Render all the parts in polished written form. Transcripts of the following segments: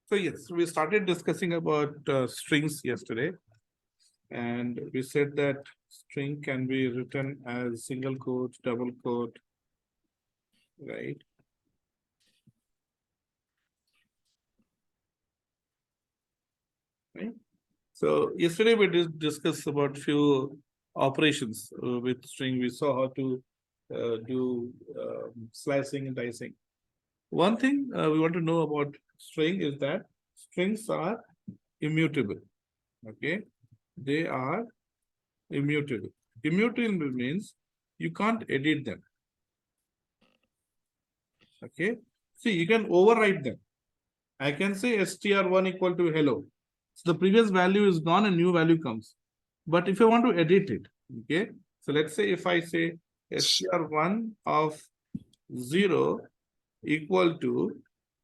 So yes, we started discussing about strings yesterday, and we said that string can be written as single quote, double quote, right? Right. So yesterday we did discuss about few operations with string. We saw how to do slicing and dicing. One thing we want to know about string is that strings are immutable. Okay, they are immutable. Immutable means you can't edit them. Okay, see, you can override them. I can say str1 equal to hello. So the previous value is gone and new value comes. But if I want to edit it, okay, so let's say if I say str1 of 0 equal to,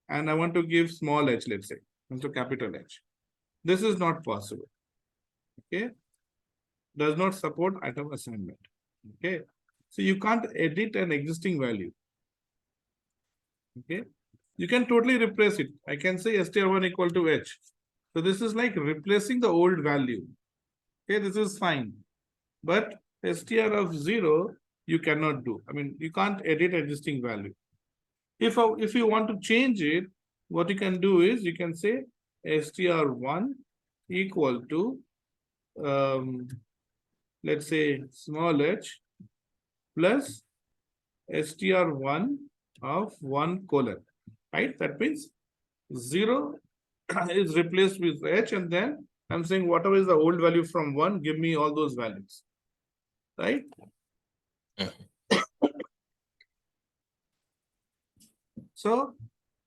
and I want to give small h, let's say, into capital H. This is not possible. Okay, does not support item assignment. Okay, so you can't edit an existing value. Okay, you can totally replace it. I can say str1 equal to h. So this is like replacing the old value. Okay, this is fine. But str of 0, you cannot do. I mean, you can't edit existing value. If you want to change it, what you can do is you can say str1 equal to, let's say, small h plus str1 of 1 colon, right? That means 0 is replaced with h, and then I'm saying whatever is the old value from 1, give me all those values, right? So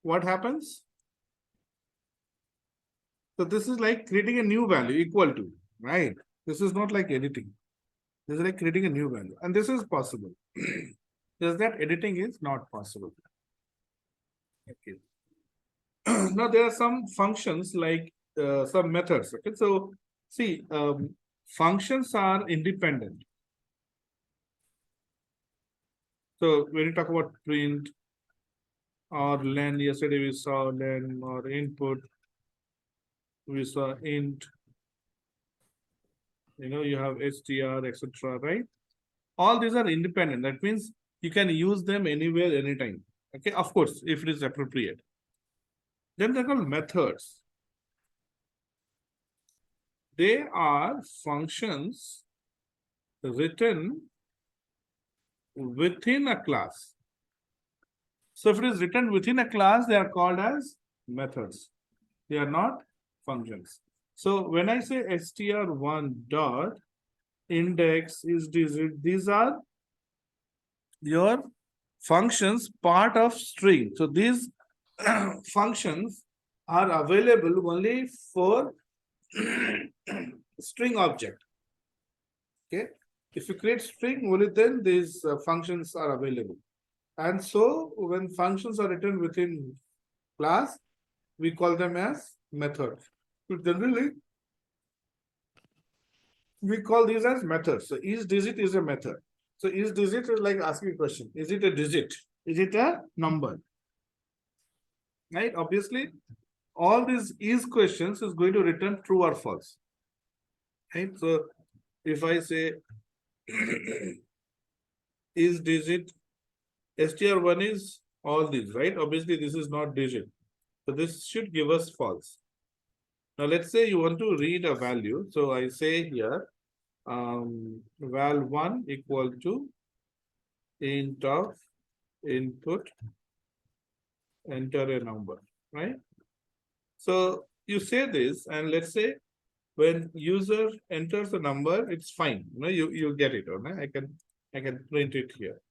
what happens? So this is like creating a new value equal to, right? This is not like editing. This is like creating a new value, and this is possible. Just that editing is not possible. Okay. Now there are some functions like some methods. Okay, so see, functions are independent. So when you talk about print or len, yesterday we saw len, or input, we saw int. You have str, etc., right? All these are independent. That means you can use them anywhere, anytime. Okay, of course, if it is appropriate. Then they're called methods. They are functions written within a class. So if it is written within a class, they are called as methods. They are not functions. So when I say str1 dot index is digit, these are your functions part of string. So these functions are available only for string object. Okay, if you create string, only then these functions are available. And so when functions are written within class, we call them as methods. So generally, we call these as methods. So each digit is a method. So each digit is like asking a question. Is it a digit? Is it a number? Right? Obviously, all these is questions is going to return true or false. Right? So if I say is digit, str1 is all these, right? Obviously, this is not digit. So this should give us false. Now let's say you want to read a value. So I say here, val1 equal to int of input, enter a number, right? So you say this, and let's say when user enters a number, it's fine. You get it, or I can print it here.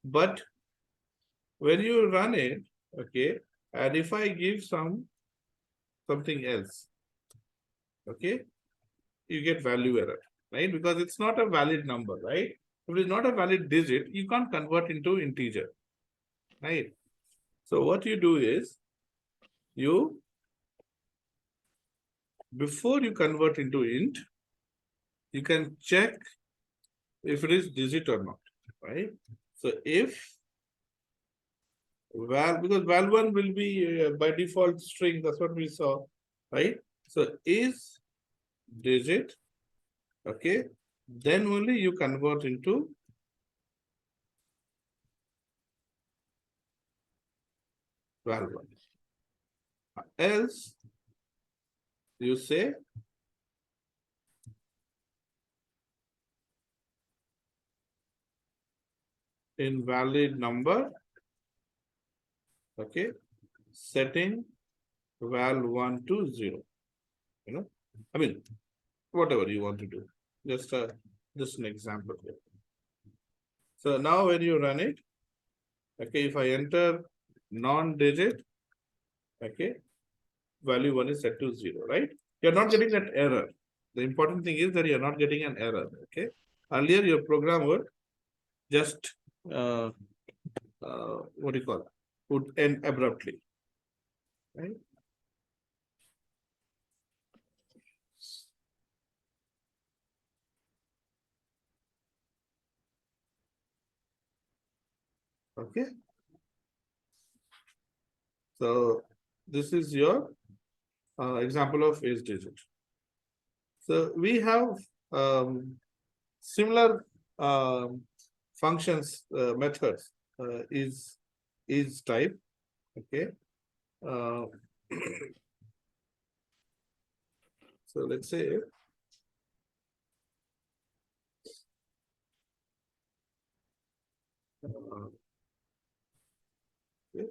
But when you run it, okay, and if I give something else, okay, you get value error, right? Because it's not a valid number, right? If it is not a valid digit, you can't convert into integer, right? So what you do is before you convert into int, you can check if it is digit or not, right? So if val, because val1 will be by default string, that's what we saw, right? So is digit, okay, then only you convert into val1. Else you say invalid number, okay, setting val1 to 0, you know, I mean, whatever you want to do, just an example here. So now when you run it, okay, if I enter non-digit, okay, value 1 is set to 0, right? You're not getting that error. The important thing is that you're not getting an error, okay? Earlier, your program would just, what do you call it? Would end abruptly, right? Okay. So this is your example of is digit. So we have similar functions, methods, is type, okay. So let's say okay.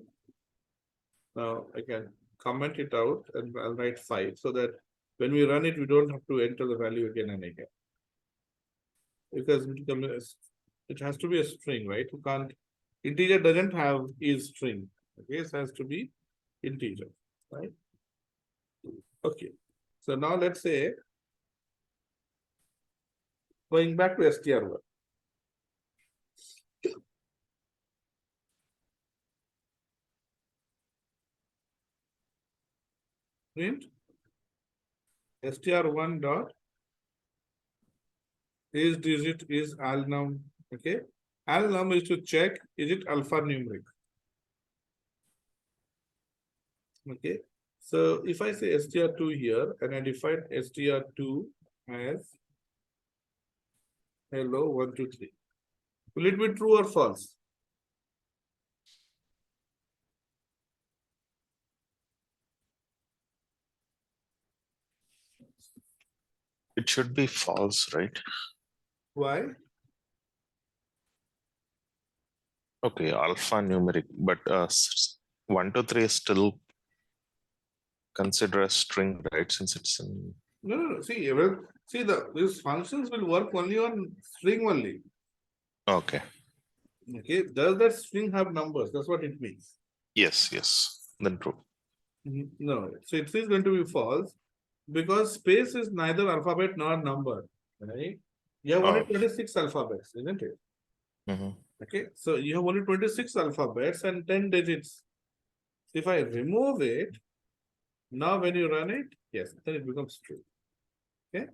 Now I can comment it out and I'll write 5 so that when we run it, we don't have to enter the value again and again. Because it has to be a string, right? You can't, integer doesn't have is string. Okay, it has to be integer, right? Okay. So now let's say going back to str1. Print str1 dot is digit is alnum. Okay. Alnum is to check is it alphanumeric. Okay. So if I say str2 here and I define str2 as hello 1, 2, 3. Will it be true or false? It should be false, right? Why? Okay, alphanumeric, but 1 to 3 is still considered a string, right? Since it's in. No. See, these functions will work only on string only. Okay. Okay. Does that string have numbers? That's what it means. Yes. Then true. No. So it is going to be false because space is neither alphabet nor number. Right? You have only 26 alphabets, isn't it? Okay. So you have only 26 alphabets and 10 digits. If I remove it, now when you run it, yes, then it becomes true. Okay.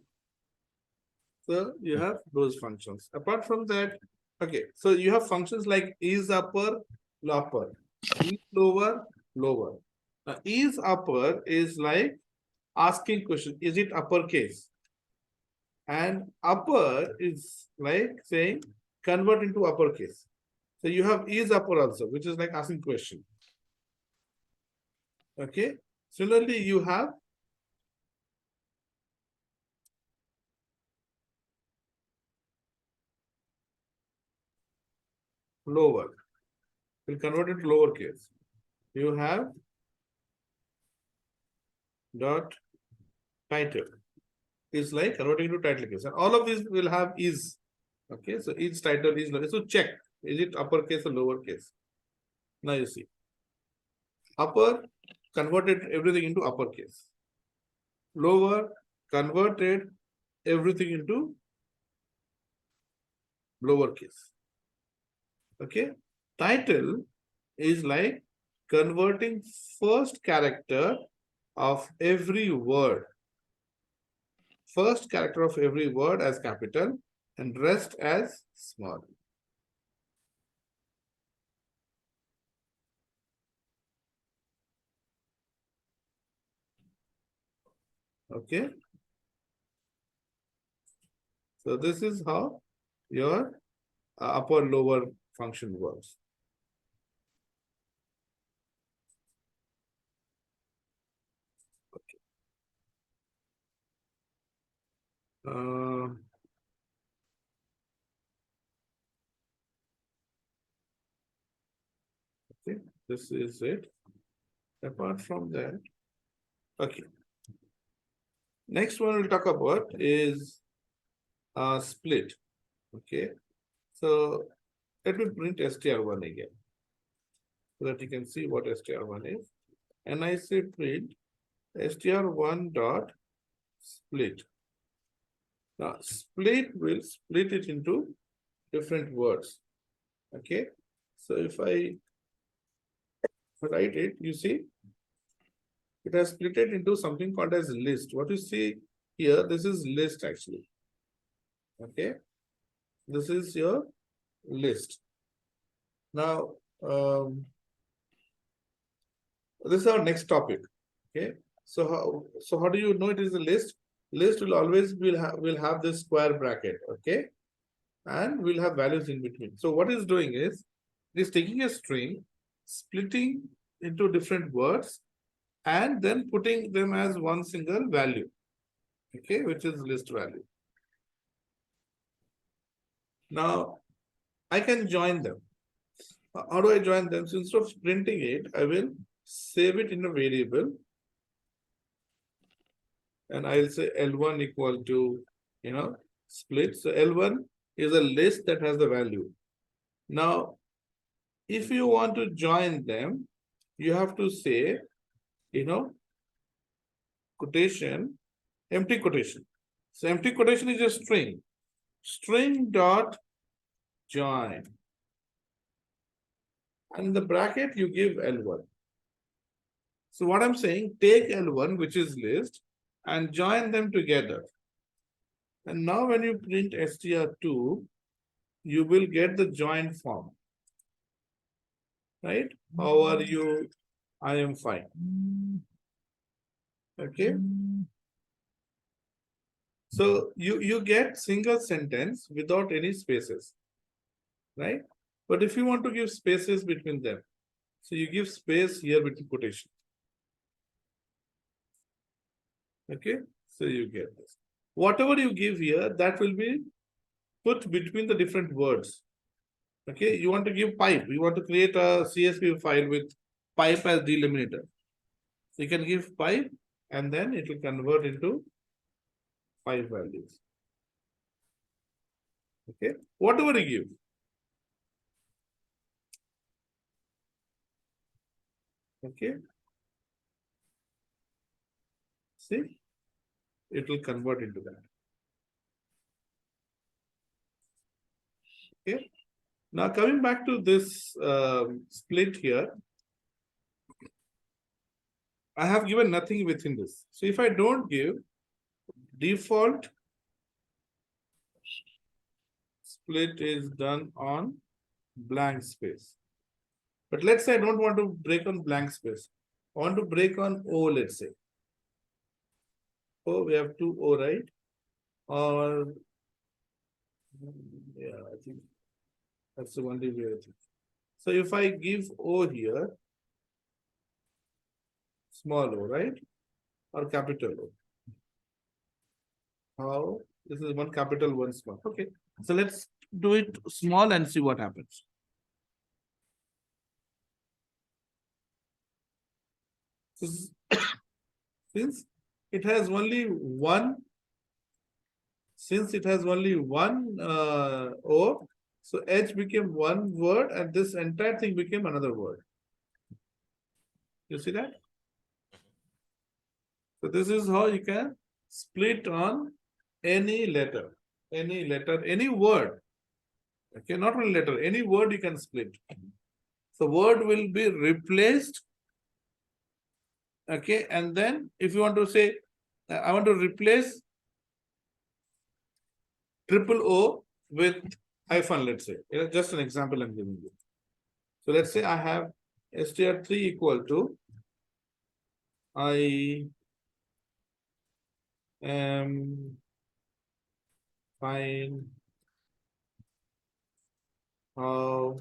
So you have those functions. Apart from that, okay, so you have functions like is upper, is lower, lower. Now, is upper is like asking question, is it uppercase? And upper is like saying convert into uppercase. So you have is upper also, which is like asking question. Okay. Similarly, you have lower. We'll convert it to lowercase. You have dot title is like converting to title case, and all of these will have is. Okay, so each title is lower. So check, is it uppercase or lowercase? Now you see, upper converted everything into uppercase. Lower converted everything into lowercase. Okay, title is like converting first character of every word. First character of every word as capital and rest as small. Okay. So this is how your upper lower function works. Okay, this is it. Apart from that, okay. Next one we'll talk about is split. Okay, so let me print str1 again so that you can see what str1 is. And I say print str1 dot split. Now split will split it into different words. Okay, so if I write it, you see it has split it into something called as list. What you see here, this is list actually. Okay, this is your list. Now, this is our next topic. Okay, so how do you know it is a list? List will always will have this square bracket. Okay, and we'll have values in between. So what it's doing is it is taking a string, splitting into different words, and then putting them as one single value. Okay, which is list value. Now I can join them. How do I join them? So instead of printing it, I will save it in a variable. And I'll say L1 equal to, split. So L1 is a list that has the value. Now, if you want to join them, you have to say, quotation, empty quotation. So empty quotation is a string. String dot join. And in the bracket, you give L1. So what I'm saying, take L1, which is list, and join them together. And now when you print str2, you will get the join form. Right? How are you? I am fine. Okay. So you get single sentence without any spaces. Right? But if you want to give spaces between them, so you give space here between quotation. Okay, so you get this. Whatever you give here, that will be put between the different words. Okay, you want to give pipe. You want to create a CSV file with pipe as delimiter. So you can give pipe and then it will convert into pipe values. Okay, whatever you give. Okay. See, it will convert into that. Okay. Now coming back to this split here, I have given nothing within this. So if I don't give default split is done on blank space. But let's say I don't want to break on blank space. I want to break on O, let's say. O, we have two O, right? Or, yeah, I think that's the only way I think. So if I give O here, small O, right? Or capital O. How? This is one capital, one small. Okay. So let's do it small and see what happens. Since it has only one O, so H became one word and this entire thing became another word. You see that? So this is how you can split on any letter, any word. Okay, not only letter, any word you can split. So word will be replaced. Okay, and then if you want to say, I want to replace triple O with hyphen, let's say. Just an example I'm giving you. So let's say I have str3 equal to Find how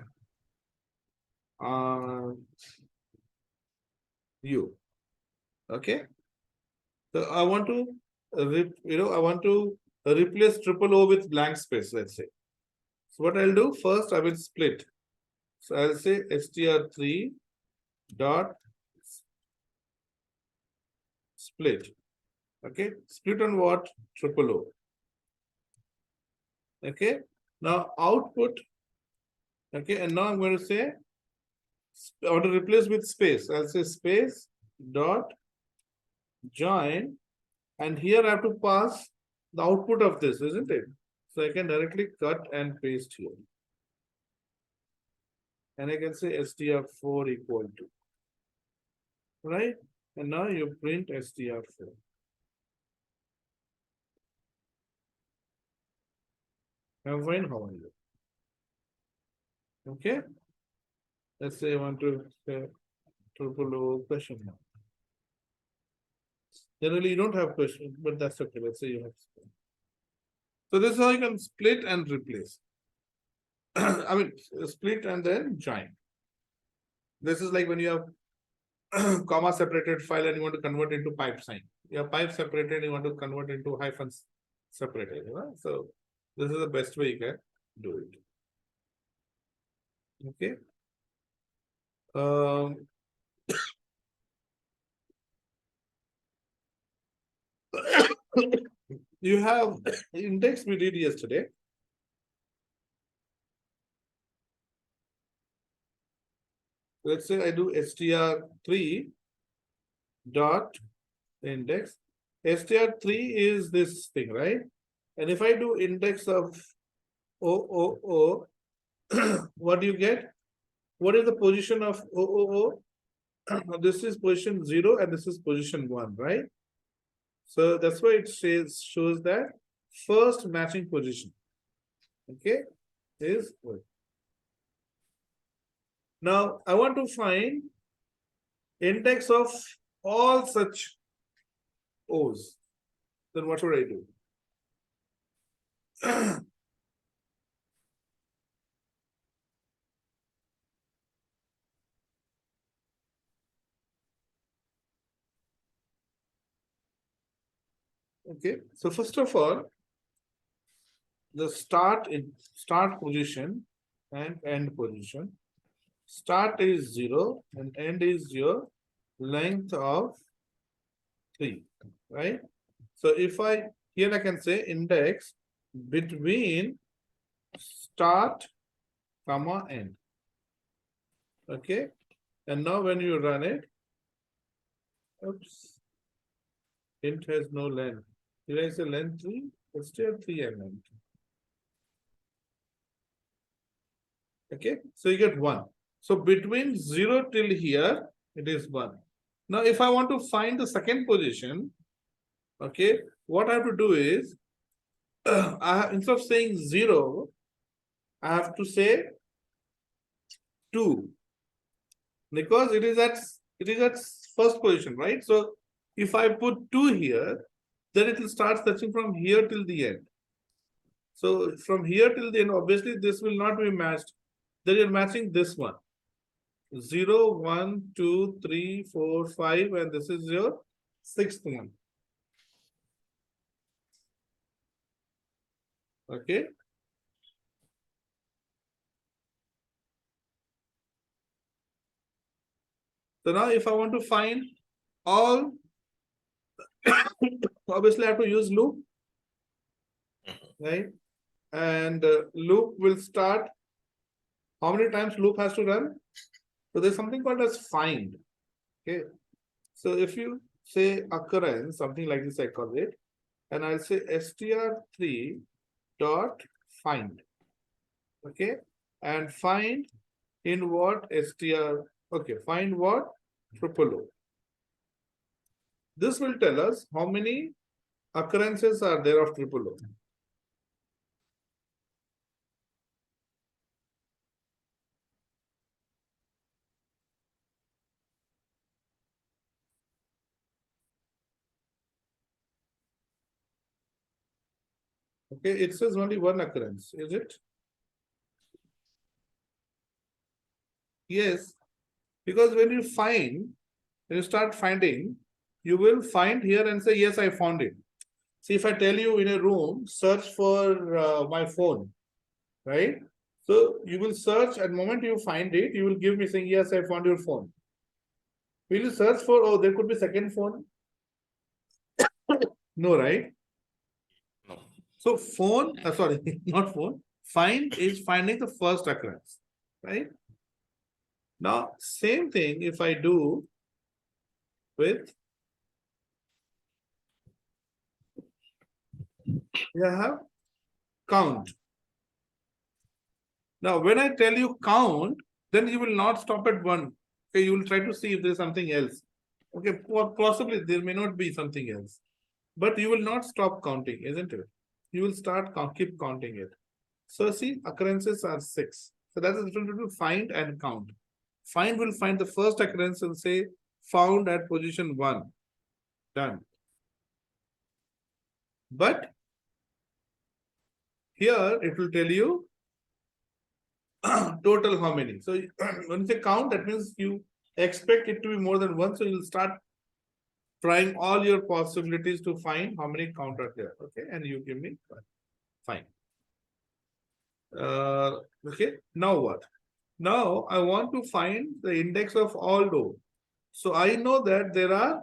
are you? Okay. So I want to, I want to replace triple O with blank space, let's say. So what I'll do first, I will split. So I'll say str3 dot split. Okay, split on what? Triple O. Okay, now output. Okay, and now I'm going to say, I want to replace with space. I'll say space dot join, and here I have to pass the output of this, isn't it? So I can directly cut and paste here. And I can say str4 equal to, right? And now you print str4. I'm fine, how are you? Okay. Let's say I want to say triple O question mark. Generally, you don't have question, but that's okay. Let's say you have. So this is how you can split and replace. I mean, split and then join. This is like when you have comma separated file and you want to convert into pipe sign. You have pipe separated, you want to convert into hyphens separated. So this is the best way you can do it. Okay. You have index we did yesterday. Let's say I do str3 dot index. str3 is this thing, right? And if I do index of O, what do you get? What is the position of O? This is position 0 and this is position 1, right? So that's why it shows that first matching position. Okay, is good. Now I want to find index of all such O's. Then what should I do? Okay, so first of all, the start position and end position. Start is 0 and end is your length of 3, right? So if here I can say index between start comma end. Okay, and now when you run it, oops, int has no length. Did I say length 3? It's still 3 length. Okay, so you get 1. So between 0 till here, it is 1. Now, if I want to find the second position, okay, what I have to do is, instead of saying 0, I have to say 2. Because it is at first position, right? So if I put 2 here, then it will start searching from here till the end. So from here till the end, obviously this will not be matched. Then you're matching this one. 0, 1, 2, 3, 4, 5, and this is your 6th one. Okay. So now if I want to find all, obviously I have to use loop, right? And loop will start. How many times loop has to run? So there's something called as find. Okay. So if you say occurrence, something like this, I call it, and I'll say str3 dot find. Okay. And find in what str, okay, find what? Triple O. This will tell us how many occurrences are there of triple O. Okay, it says only one occurrence, is it? Yes, because when you start finding, you will find here and say, yes, I found it. See, if I tell you in a room, search for my phone, right? So you will search, and the moment you find it, you will give me saying, yes, I found your phone. Will you search for, oh, there could be second phone? No, right? No. So phone, sorry, not phone, find is finding the first occurrence, right? Now, same thing if I do with, you have count. Now, when I tell you count, then you will not stop at one. Okay, you will try to see if there's something else. Okay, possibly there may not be something else, but you will not stop counting, isn't it? You will start keep counting it. So see, occurrences are 6. So that's the difference between find and count. Find will find the first occurrence and say found at position 1. Done. But here it will tell you total how many. So when you say count, that means you expect it to be more than 1. So you'll start trying all your possibilities to find how many count are there. Okay, and you give me 1. Fine. Okay, now what? Now I want to find the index of all rows. So I know that there are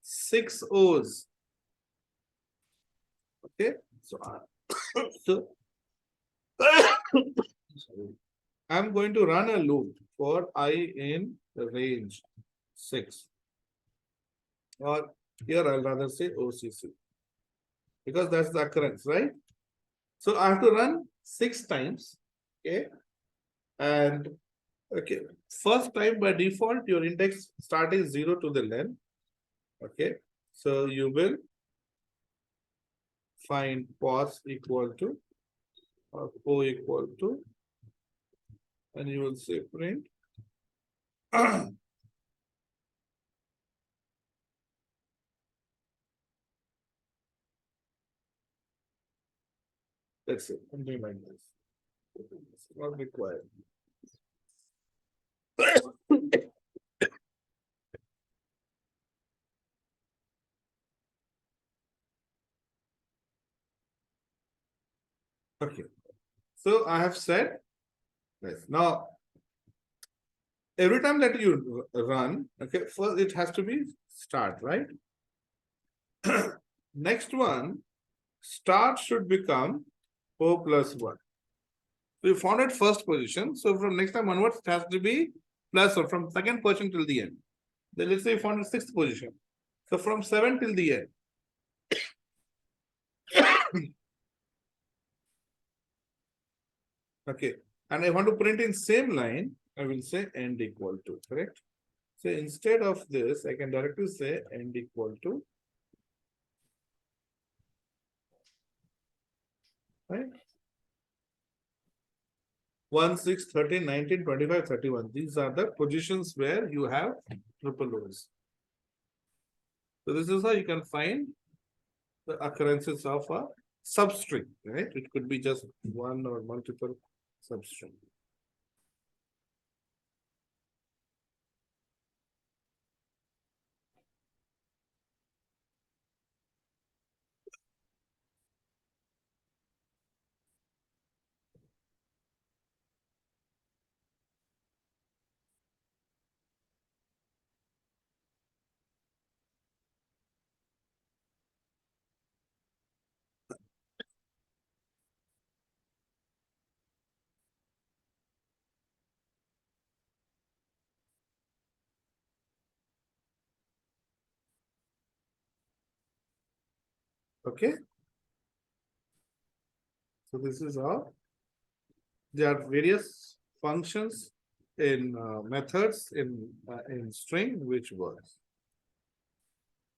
6 O's. Okay, so so I'm going to run a loop for I in the range 6. Or here I'll rather say OCC, because that's the occurrence, right? So I have to run 6 times. Okay, and okay, first time by default your index start is 0 to the length. Okay, so you will find pos equal to or o equal to, and you will say print that's it, something like this. It's not required. Okay, so I have said this. Now, every time that you run, okay, first it has to be start, right? Next one, start should become O plus 1. So you found at first position. So from next time onwards, it has to be plus or from second position till the end. Then let's say you found at 6th position. So from 7 till the end. Okay. And I want to print in same line, I will say end equal to, correct? So instead of this, I can directly say end equal to, right? 1, 6, 13, 19, 25, 31. These are the positions where you have triple O's. So this is how you can find the occurrences of a substring, right? It could be just one or multiple substring. Okay. So this is how there are various functions in methods in string which works.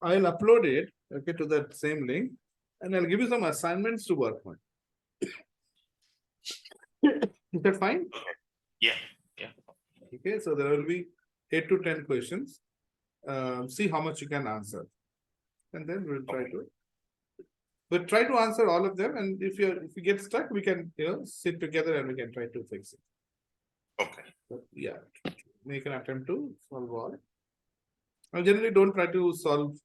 I'll upload it, okay, to that same link, and I'll give you some assignments to work on. Is that fine? Yeah, yeah. Okay, so there will be 8 to 10 questions. See how much you can answer, and then we'll try to. So try to answer all of them, and if you get stuck, we can sit together and we can try to fix it. Okay. So, yeah, make an attempt to solve all. I generally don't try to solve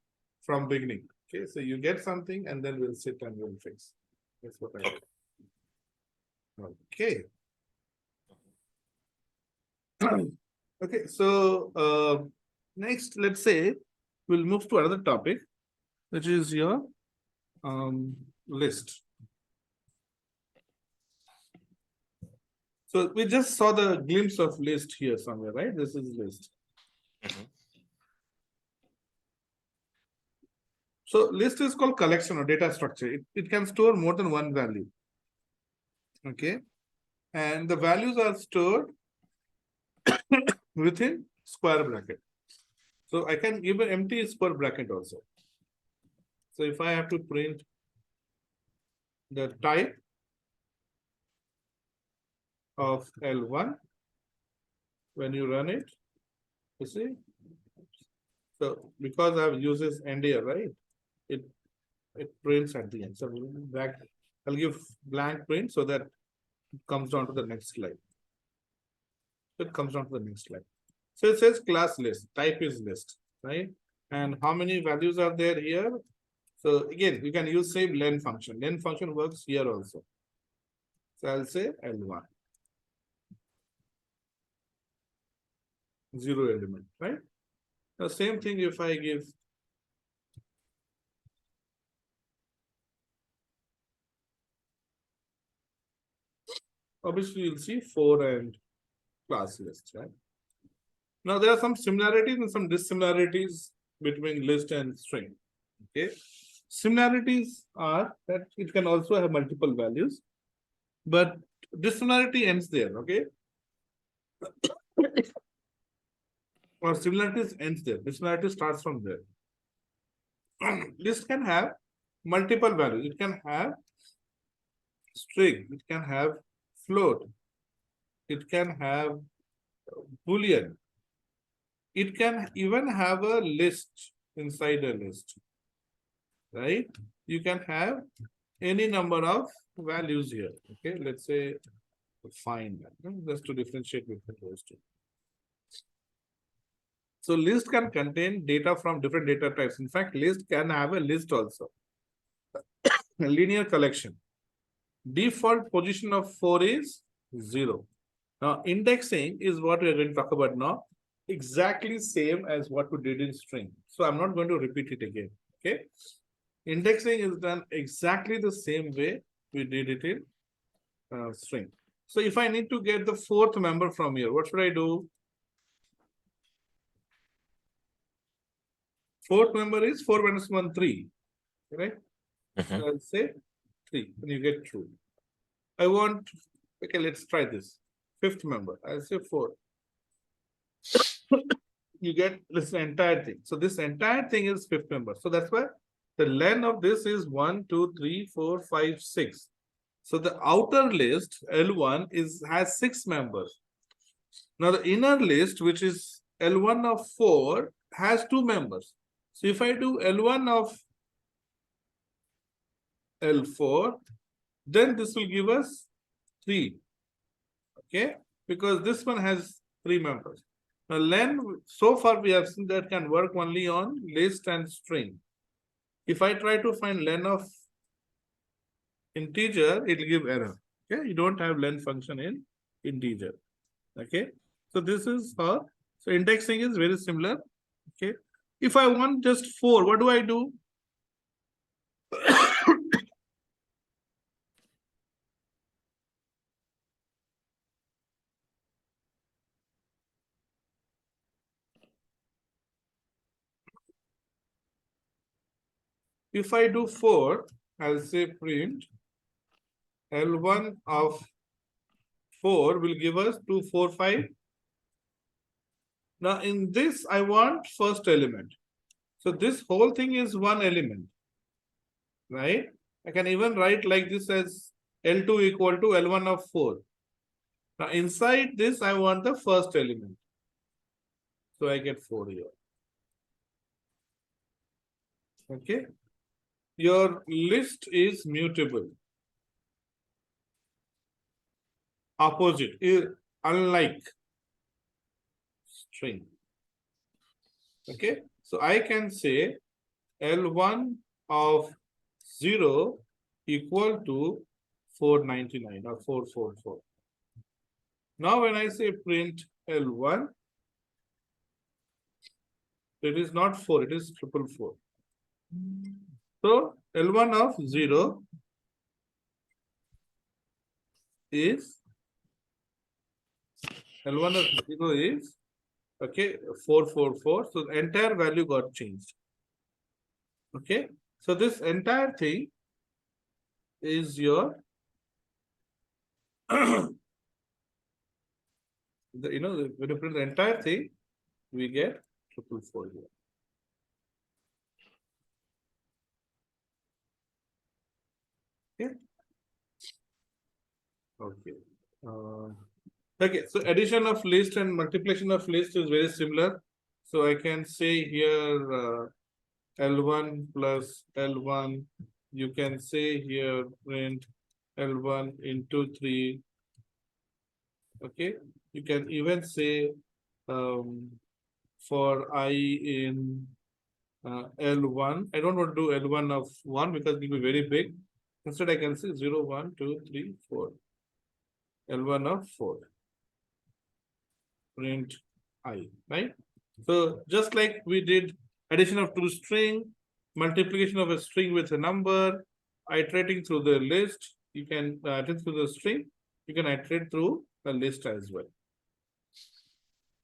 from beginning. Okay, so you get something and then we'll sit and we'll fix. That's what I do. Okay. Okay, so next, let's say we'll move to another topic, which is your list. So we just saw the glimpse of list here somewhere, right? This is list. Mhm. So list is called collection or data structure. It can store more than one value. Okay. And the values are stored within square bracket. So I can give an empty square bracket also. So if I have to print the type of L1, when you run it, you see. So because I have uses end here, right? It prints at the end. So I'll give blank print so that it comes down to the next slide. It comes down to the next slide. So it says class list, type is list, right? And how many values are there here? So again, you can use same len function. Len function works here also. So I'll say L1. 0 element, right? The same thing if I give obviously you'll see 4 and class list, right? Now there are some similarities and some dissimilarities between list and string. Okay. Similarities are that it can also have multiple values, but dissimilarity ends there, okay? Or similarities ends there. Dissimilarity starts from there. List can have multiple values. It can have string, it can have float, it can have boolean, it can even have a list inside a list, right? You can have any number of values here. Okay, let's say find just to differentiate between those two. So list can contain data from different data types. In fact, list can have a list also. A linear collection. Default position of 4 is 0. Now, indexing is what we're going to talk about now. Exactly same as what we did in string. So I'm not going to repeat it again. Okay. Indexing is done exactly the same way we did it in string. So if I need to get the 4th member from here, what should I do? 4th member is 4 minus 1, 3. Right? So I'll say 3 and you get true. I want, okay, let's try this. 5th member, I'll say 4. You get this entire thing. So this entire thing is 5th member. So that's why the len of this is 1, 2, 3, 4, 5, 6. So the outer list L1 has 6 members. Now the inner list, which is L1 of 4, has 2 members. So if I do L1 of L4, then this will give us 3. Okay, because this one has 3 members. Now len, so far we have seen that can work only on list and string. If I try to find len of integer, it will give error. Okay, you don't have len function in integer. Okay, so this is how. So indexing is very similar. Okay, if I want just 4, what do I do? If I do 4, I'll say print L1 of 4 will give us 2, 4, 5. Now in this, I want first element. So this whole thing is one element, right? I can even write like this as L2 equal to L1 of 4. Now inside this, I want the first element. So I get 4 here. Okay. your list is mutable. Opposite, unlike string. Okay, so I can say L1 of 0 equal to 499 or 444. Now when I say print L1, it is not 4, it is 444. So L1 of 0 is L1 of 0 is okay 444. So the entire value got changed. Okay, so this entire thing is your when you print the entire thing, we get 444 here. Okay. Okay. Okay. So addition of list and multiplication of list is very similar. So I can say here L1 plus L1. You can say here print L1 into 3. Okay. You can even say for I in L1. I don't want to do L1 of 1 because it will be very big. Instead, I can say 0, 1, 2, 3, 4. L1 of 4. Print I, right? So just like we did addition of two string, multiplication of a string with a number, iterating through the list, you can iterate through the string, you can iterate through the list as well.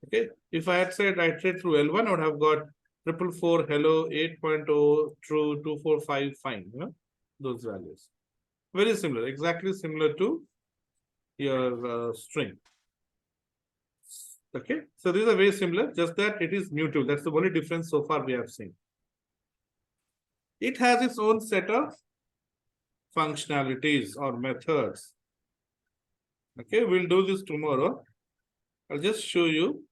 Okay, if I had said iterate through L1, I would have got 444 hello 8.0 true 245 fine, those values. Very similar, exactly similar to your string. Okay, so these are very similar, just that it is mutable. That's the only difference so far we have seen. It has its own set of functionalities or methods. Okay, we'll do this tomorrow. I'll just show you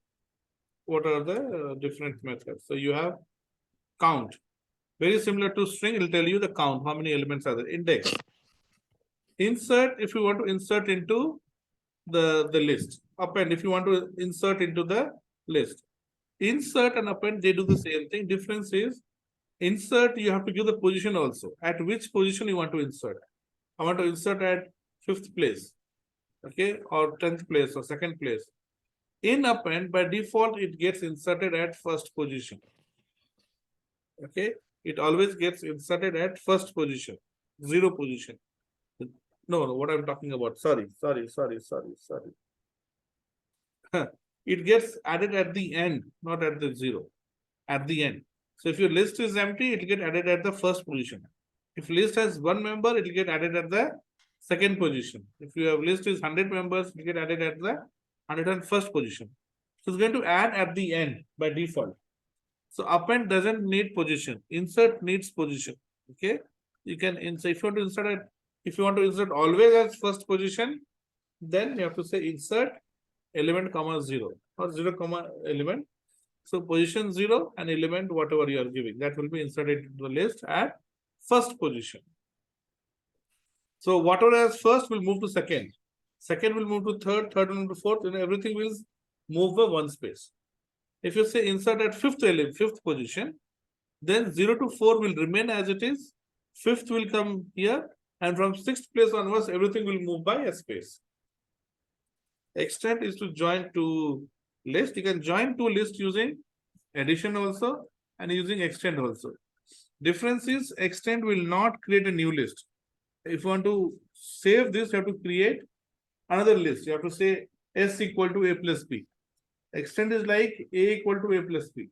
what are the different methods. So you have count. Very similar to string, it'll tell you the count, how many elements are there. Index. Insert, if you want to insert into the list. Append, if you want to insert into the list. Insert and append, they do the same thing. Difference is insert, you have to give the position also. At which position you want to insert. I want to insert at 5th place. Okay, or 10th place or 2nd place. In append, by default, it gets inserted at 1st position. Okay, it always gets inserted at 1st position, 0 position. No, what I'm talking about. Sorry. It gets added at the end, not at the 0. At the end. So if your list is empty, it will get added at the 1st position. If list has 1 member, it will get added at the 2nd position. If your list is 100 members, it will get added at the 101st position. So it's going to add at the end by default. So append doesn't need position. Insert needs position. Okay. You can insert, if you want to insert always as 1st position, then you have to say insert element comma 0 or 0 comma element. So position 0 and element whatever you are giving, that will be inserted into the list at 1st position. So whatever is 1st will move to 2nd. 2nd will move to 3rd, 3rd will move to 4th, and everything will move by 1 space. If you say insert at 5th position, then 0 to 4 will remain as it is. 5th will come here, and from 6th place onwards, everything will move by a space. Extend is to join two lists. You can join two lists using addition also and using extend also. Difference is extend will not create a new list. If you want to save this, you have to create another list. You have to say S equal to A plus B. Extend is like A equal to A plus B.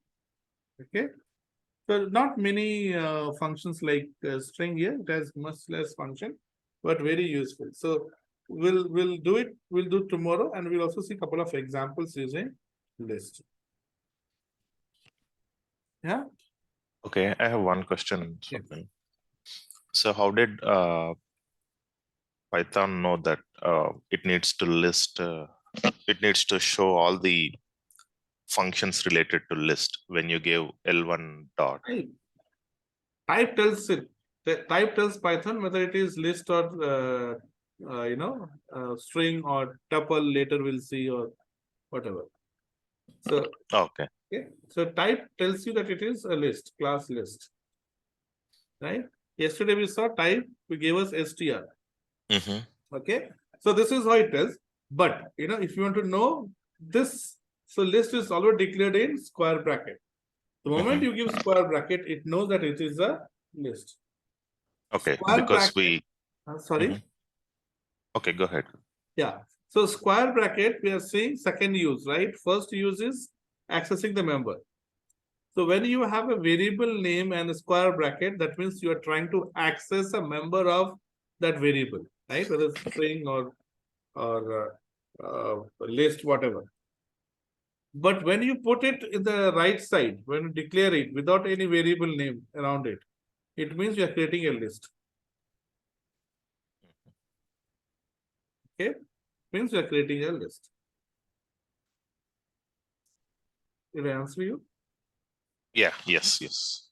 Okay. So not many functions like string here. It has much less function, but very useful. So we'll do it. We'll do tomorrow, and we'll also see a couple of examples using list. Yeah. Okay, I have one question. Yes. So how did Python know that it needs to list? It needs to show all the functions related to list when you give L1 dot. Type tells it. The type tells Python whether it is list or string or tuple. Later we'll see, or whatever. So Okay. okay, so type tells you that it is a list, class list, right? Yesterday we saw type, we gave us str. Mm-hmm. Okay, so this is how it tells. But if you want to know this, so list is always declared in square bracket. The moment you give square bracket, it knows that it is a list. Okay, Square because bracket, sorry. Mhm. Okay, go ahead. Yeah. So square bracket, we are saying second use, right? First use is accessing the member. So when you have a variable name and a square bracket, that means you are trying to access a member of that variable, right? Whether it's string or list, whatever. But when you put it in the right side, when you declare it without any variable name around it, it means you are creating a list. Okay, means you are creating a list. Did I answer you? Yeah, yes.